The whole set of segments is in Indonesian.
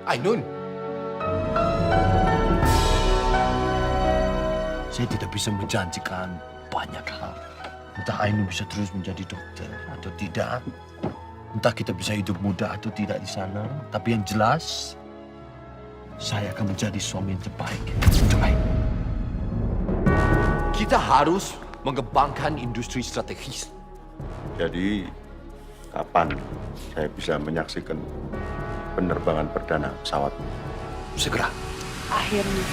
Ainun, saya tidak bisa menjanjikan banyak hal. Entah Ainun bisa terus menjadi dokter atau tidak. Entah kita bisa hidup muda atau tidak di sana. Tapi yang jelas, saya akan menjadi suami yang terbaik untuk Ainun. Kita harus mengembangkan industri strategis. Jadi, kapan saya bisa menyaksikan penerbangan perdana pesawat? Segera. Akhirnya,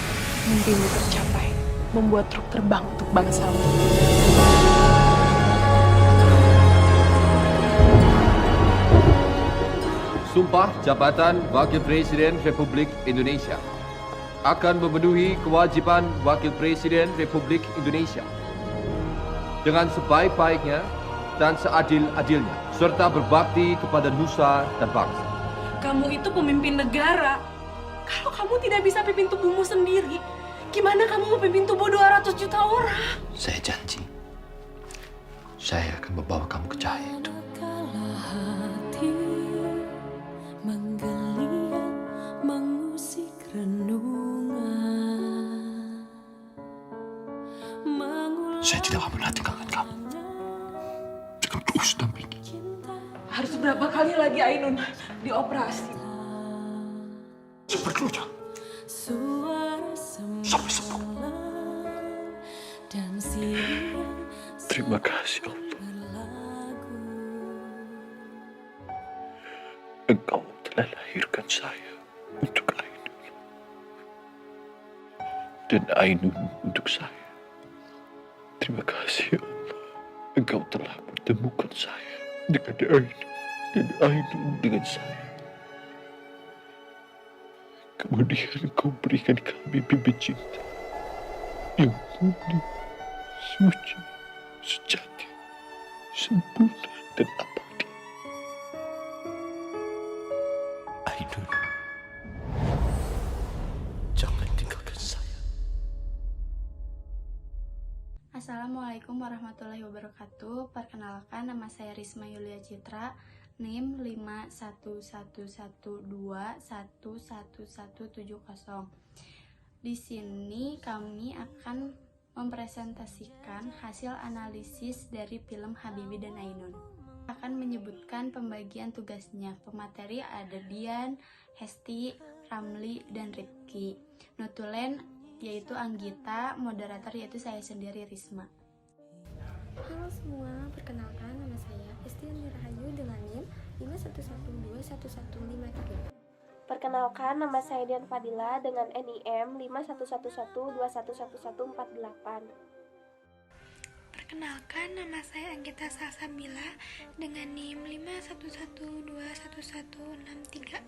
mimpimu tercapai. Membuat truk terbang untuk bangsamu. Sumpah Jabatan Wakil Presiden Republik Indonesia akan memenuhi kewajiban Wakil Presiden Republik Indonesia dengan sebaik-baiknya dan seadil-adilnya, serta berbakti kepada nusa dan bangsa. Kamu itu pemimpin negara. Kalau kamu tidak bisa pimpin tubuhmu sendiri, gimana kamu mau pimpin tubuh 200 juta orang? Saya janji, saya akan membawa kamu ke cahaya itu. Saya tidak akan pernah tinggalkan kamu. Jangan terus dampingi. Harus berapa kali lagi Ainun dioperasi? Seperlunya. Sampai sembuh. Terima kasih Allah. Engkau telah lahirkan saya untuk Ainun. Dan Ainun untuk saya. Terima kasih Allah. Engkau telah pertemukan saya dengan Ainun. Dan Ainun dengan saya. Kemudian Engkau berikan kami bibit cinta yang murni, suci, sejati, sempurna, dan abadi. Ainun, jangan tinggalkan saya. Assalamualaikum warahmatullahi wabarakatuh. Perkenalkan, nama saya Risma Yulia Citra, NIM 51112111170. Di sini kami akan mempresentasikan hasil analisis dari film Habibie dan Ainun. Akan menyebutkan pembagian tugasnya. Pemateri ada Dian, Hesti, Ramli, dan Rifki. Notulen yaitu Anggita, moderator yaitu saya sendiri Risma. Halo semua, perkenalkan nama saya Hesti Rahayu dengan NIM 511211153. Perkenalkan nama saya Dian Fadila dengan NIM 51112111148. Perkenalkan, nama saya Anggita Salsabila dengan NIM 511211163.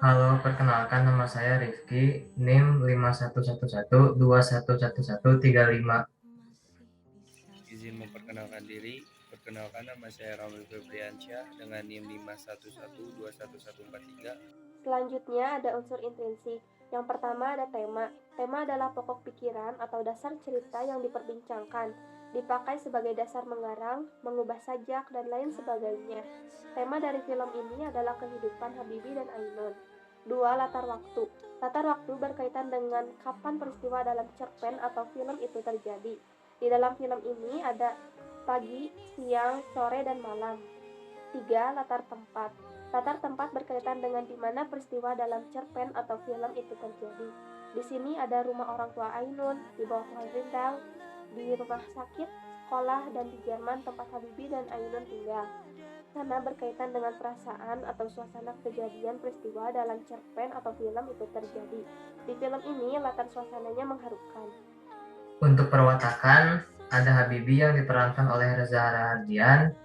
Halo, perkenalkan nama saya Rifki, NIM 51112111135. Izin memperkenalkan diri. Perkenalkan, nama saya Ramli Febriansyah dengan NIM 511211143. Selanjutnya ada unsur intrinsik. Yang pertama ada tema. Tema adalah pokok pikiran atau dasar cerita yang diperbincangkan, dipakai sebagai dasar mengarang, mengubah sajak, dan lain sebagainya. Tema dari film ini adalah kehidupan Habibie dan Ainun. 2. Latar waktu. Latar waktu berkaitan dengan kapan peristiwa dalam cerpen atau film itu terjadi. Di dalam film ini ada pagi, siang, sore, dan malam. 3. Latar tempat. Latar tempat berkaitan dengan di mana peristiwa dalam cerpen atau film itu terjadi. Di sini ada rumah orang tua Ainun, di bawah pohon rindang, di rumah sakit, sekolah, dan di Jerman tempat Habibie dan Ainun tinggal. Karena berkaitan dengan perasaan atau suasana kejadian peristiwa dalam cerpen atau film itu terjadi. Di film ini latar suasananya mengharukan. Untuk perwatakan, ada Habibie yang diperankan oleh Reza Rahardian,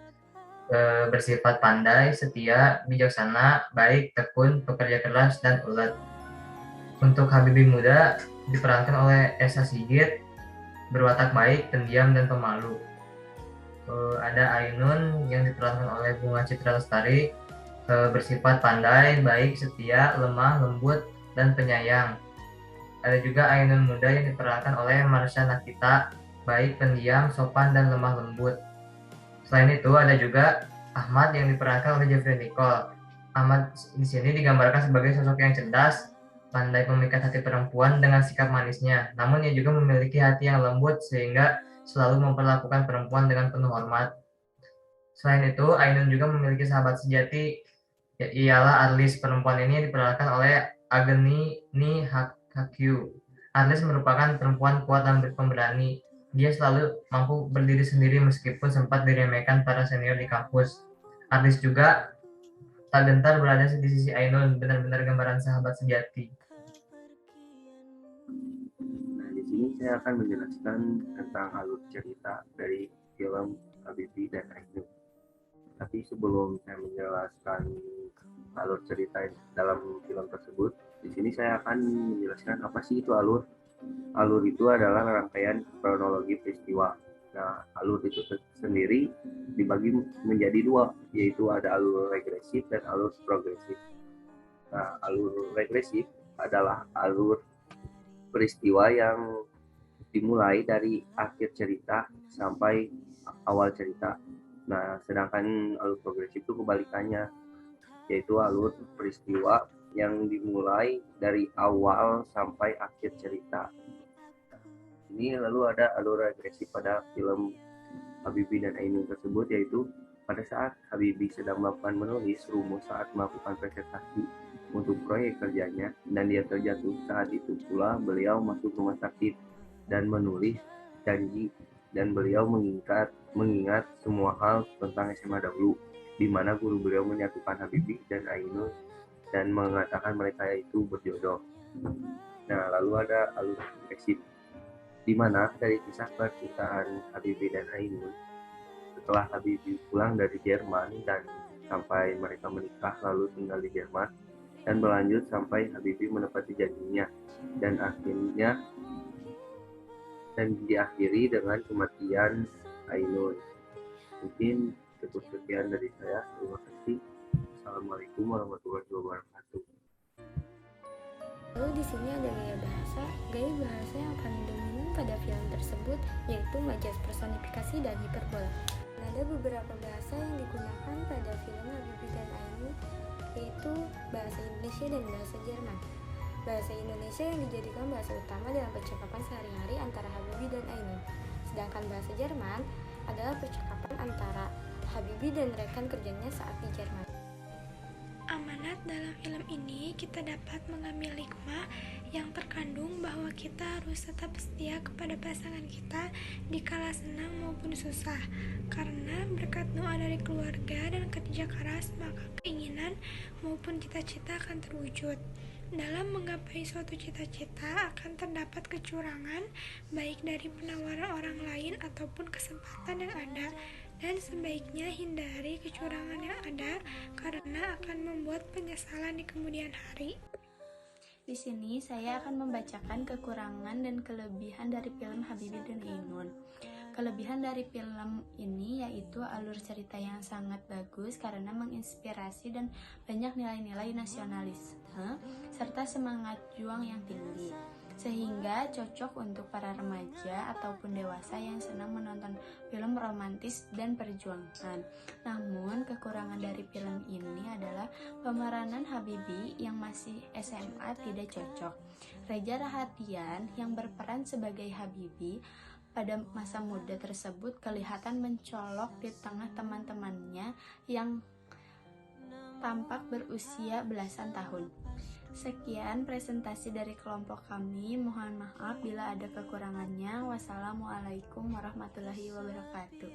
bersifat pandai, setia, bijaksana, baik, tekun, pekerja keras, dan ulet. Untuk Habibie muda diperankan oleh Esa Sigit, berwatak baik, pendiam, dan pemalu. Ada Ainun yang diperankan oleh Bunga Citra Lestari, bersifat pandai, baik, setia, lemah, lembut, dan penyayang. Ada juga Ainun muda yang diperankan oleh Marsha Nakita, baik, pendiam, sopan, dan lemah lembut. Selain itu ada juga Ahmad yang diperankan oleh Jeffrey Nicole, Ahmad di sini digambarkan sebagai sosok yang cerdas, pandai memikat hati perempuan dengan sikap manisnya. Namun ia juga memiliki hati yang lembut sehingga selalu memperlakukan perempuan dengan penuh hormat. Selain itu, Ainun juga memiliki sahabat sejati, ialah Arlis. Perempuan ini diperankan oleh Agni Ni Hakyu. Arlis merupakan perempuan kuat dan pemberani. Dia selalu mampu berdiri sendiri meskipun sempat diremehkan para senior di kampus. Arlis juga tak gentar berada di sisi Ainun, benar-benar gambaran sahabat sejati. Nah, di sini saya akan menjelaskan tentang alur cerita dari film Habibie dan Ainun. Tapi sebelum saya menjelaskan alur cerita dalam film tersebut, di sini saya akan menjelaskan apa sih itu alur. Alur itu adalah rangkaian kronologi peristiwa. Nah, alur itu sendiri dibagi menjadi dua, yaitu ada alur regresif dan alur progresif. Nah, alur regresif adalah alur peristiwa yang dimulai dari akhir cerita sampai awal cerita. Nah, sedangkan alur progresif itu kebalikannya, yaitu alur peristiwa yang dimulai dari awal sampai akhir cerita. Ini lalu ada alur regresif pada film Habibie dan Ainun tersebut, yaitu pada saat Habibie sedang melakukan menulis rumus saat melakukan presentasi untuk proyek kerjanya, dan dia terjatuh. Saat itu pula beliau masuk rumah sakit dan menulis janji, dan beliau mengingat semua hal tentang SMA dahulu, di mana guru beliau menyatukan Habibie dan Ainun dan mengatakan mereka itu berjodoh. Nah, lalu ada alur progresif, di mana dari kisah percintaan Habibie dan Ainun setelah Habibie pulang dari Jerman dan sampai mereka menikah lalu tinggal di Jerman, dan berlanjut sampai Habibie menepati janjinya dan diakhiri dengan kematian Ainun. Mungkin cukup sekian dari saya. Terima kasih. Assalamualaikum warahmatullahi wabarakatuh. Lalu di sini ada gaya bahasa. Gaya bahasa yang paling dominan pada film tersebut yaitu majas, personifikasi, dan hiperbola. Ada beberapa bahasa yang digunakan pada film Habibie dan Ainun, yaitu bahasa Indonesia dan bahasa Jerman. Bahasa Indonesia yang dijadikan bahasa utama dalam percakapan sehari-hari antara Habibie dan Ainun. Sedangkan bahasa Jerman adalah percakapan antara Habibie dan rekan kerjanya saat di Jerman. Amanat dalam film ini kita dapat mengambil hikmah yang terkandung bahwa kita harus tetap setia kepada pasangan kita di kala senang maupun susah, karena berkat doa dari keluarga dan kerja keras maka keinginan maupun cita-cita akan terwujud. Dalam menggapai suatu cita-cita akan terdapat kecurangan baik dari penawaran orang lain ataupun kesempatan yang ada, dan sebaiknya hindari kecurangan yang ada karena akan membuat penyesalan di kemudian hari. Di sini saya akan membacakan kekurangan dan kelebihan dari film Habibie dan Ainun. Kelebihan dari film ini yaitu alur cerita yang sangat bagus karena menginspirasi dan banyak nilai-nilai nasionalisme serta semangat juang yang tinggi, sehingga cocok untuk para remaja ataupun dewasa yang senang menonton film romantis dan perjuangan. Namun kekurangan dari film ini adalah pemeranan Habibie yang masih SMA tidak cocok. Reza Rahadian yang berperan sebagai Habibie pada masa muda tersebut kelihatan mencolok di tengah teman-temannya yang tampak berusia belasan tahun. Sekian presentasi dari kelompok kami. Mohon maaf bila ada kekurangannya. Wassalamualaikum warahmatullahi wabarakatuh.